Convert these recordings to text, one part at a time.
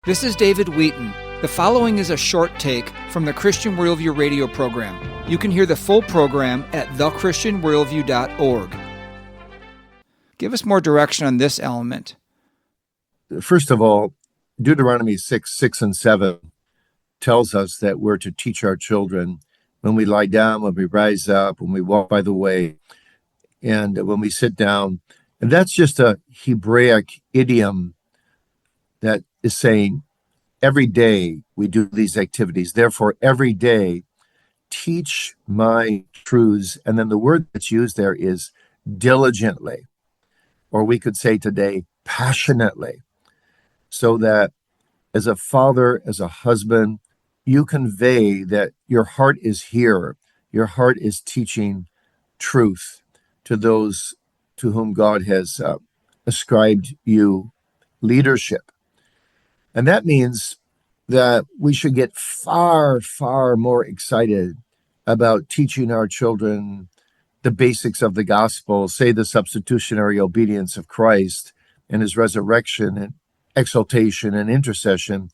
This is David Wheaton. The following is a short take from the Christian Worldview radio program. You can hear the full program at thechristianworldview.org. Give us more direction on this element. First of all, Deuteronomy 6 and 7 tells us that we're to teach our children when we lie down, when we rise up, when we walk by the way, and when we sit down. And that's just a Hebraic idiom that is saying every day we do these activities. Therefore, every day teach my truths. And then the word that's used there is diligently, or we could say today, passionately, so that as a father, as a husband, you convey that your heart is here. Your heart is teaching truth to those to whom God has ascribed you leadership. And that means that we should get far, far more excited about teaching our children the basics of the gospel, say the substitutionary obedience of Christ and his resurrection and exaltation and intercession,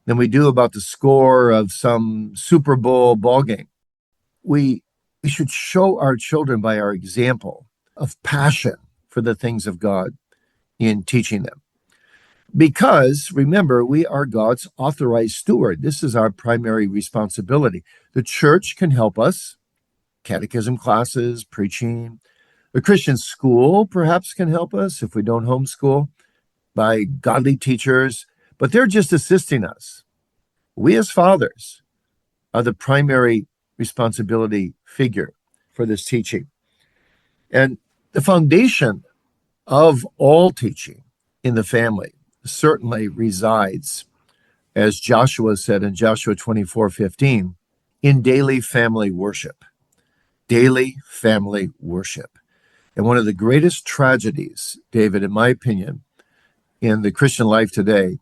than we do about the score of some Super Bowl ball game. We should show our children by our example of passion for the things of God in teaching them. Because, remember, we are God's authorized steward. This is our primary responsibility. The church can help us, catechism classes, preaching. The Christian school perhaps can help us if we don't homeschool by godly teachers, but they're just assisting us. We as fathers are the primary responsibility figure for this teaching. And the foundation of all teaching in the family certainly resides, as Joshua said in Joshua 24:15, in daily family worship. Daily family worship. And one of the greatest tragedies, David, in my opinion, in the Christian life today,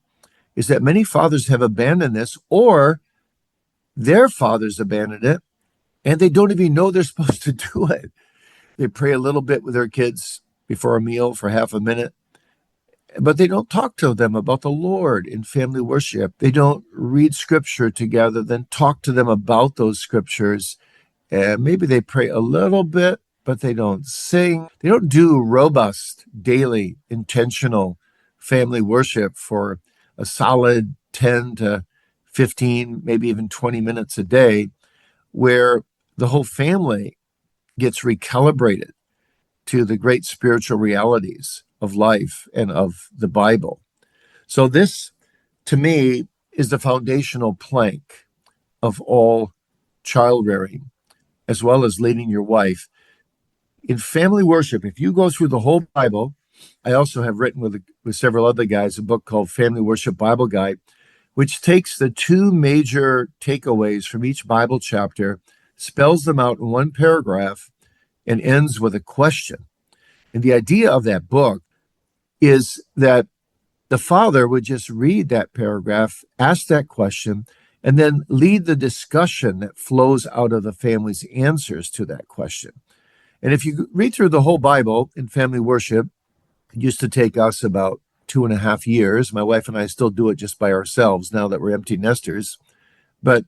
is that many fathers have abandoned this, or their fathers abandoned it, and they don't even know they're supposed to do it. They pray a little bit with their kids before a meal for half a minute, but they don't talk to them about the Lord in family worship. They don't read scripture together, then talk to them about those scriptures. And maybe they pray a little bit, but they don't sing. They don't do robust, daily, intentional family worship for a solid 10 to 15, maybe even 20 minutes a day, where the whole family gets recalibrated to the great spiritual realities of life and of the Bible. So this, to me, is the foundational plank of all child rearing, as well as leading your wife. In family worship, if you go through the whole Bible, I also have written with several other guys a book called Family Worship Bible Guide, which takes the two major takeaways from each Bible chapter, spells them out in one paragraph, and ends with a question. And the idea of that book is that the father would just read that paragraph, ask that question, and then lead the discussion that flows out of the family's answers to that question. And if you read through the whole Bible in family worship, it used to take us about 2.5 years. My wife and I still do it just by ourselves now that we're empty nesters. But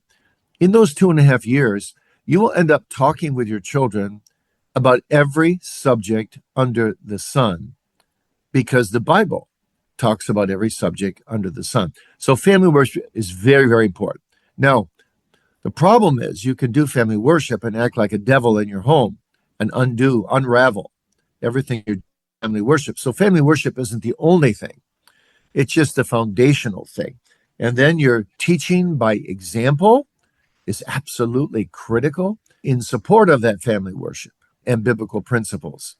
in those 2.5 years, you will end up talking with your children about every subject under the sun, because the Bible talks about every subject under the sun. So family worship is very, very important. Now, the problem is you can do family worship and act like a devil in your home and unravel everything you're doing in family worship. So family worship isn't the only thing. It's just the foundational thing. And then your teaching by example is absolutely critical in support of that family worship and biblical principles.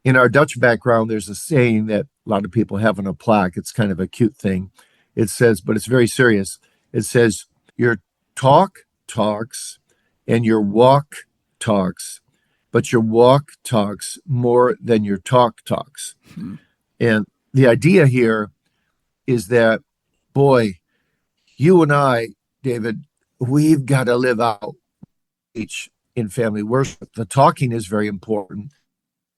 In our Dutch background, there's a saying that a lot of people have on a plaque. It's kind of a cute thing. It says, but it's very serious. It says, your talk talks and your walk talks, but your walk talks more than your talk talks. Mm-hmm. And the idea here is that, boy, you and I, David, we've got to live out each in family worship. The talking is very important.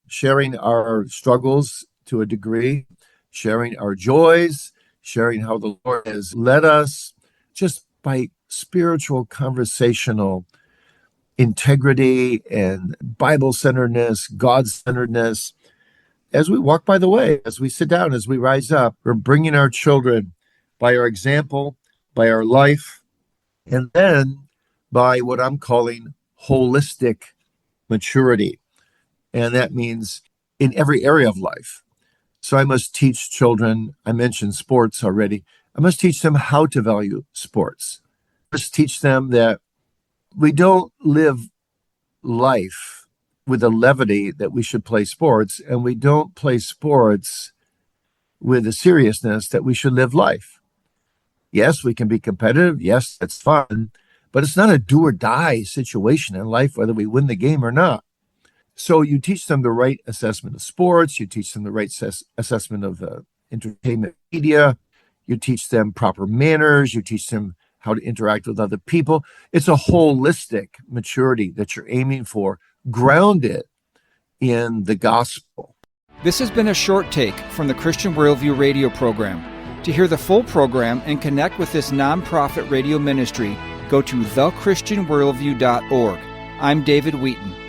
Sharing our struggles to a degree, sharing our joys, sharing how the Lord has led us just by spiritual, conversational integrity and Bible-centeredness, God-centeredness. As we walk by the way, as we sit down, as we rise up, we're bringing our children by our example, by our life, and then by what I'm calling holistic maturity. And that means in every area of life. So I must teach children, I mentioned sports already, I must teach them how to value sports. I must teach them that we don't live life with the levity that we should play sports, and we don't play sports with the seriousness that we should live life. Yes, we can be competitive. Yes, it's fun, but it's not a do or die situation in life, whether we win the game or not. So you teach them the right assessment of sports. You teach them the right assessment of entertainment media. You teach them proper manners. You teach them how to interact with other people. It's a holistic maturity that you're aiming for, grounded in the gospel. This has been a short take from the Christian Worldview radio program. To hear the full program and connect with this nonprofit radio ministry, go to thechristianworldview.org. I'm David Wheaton.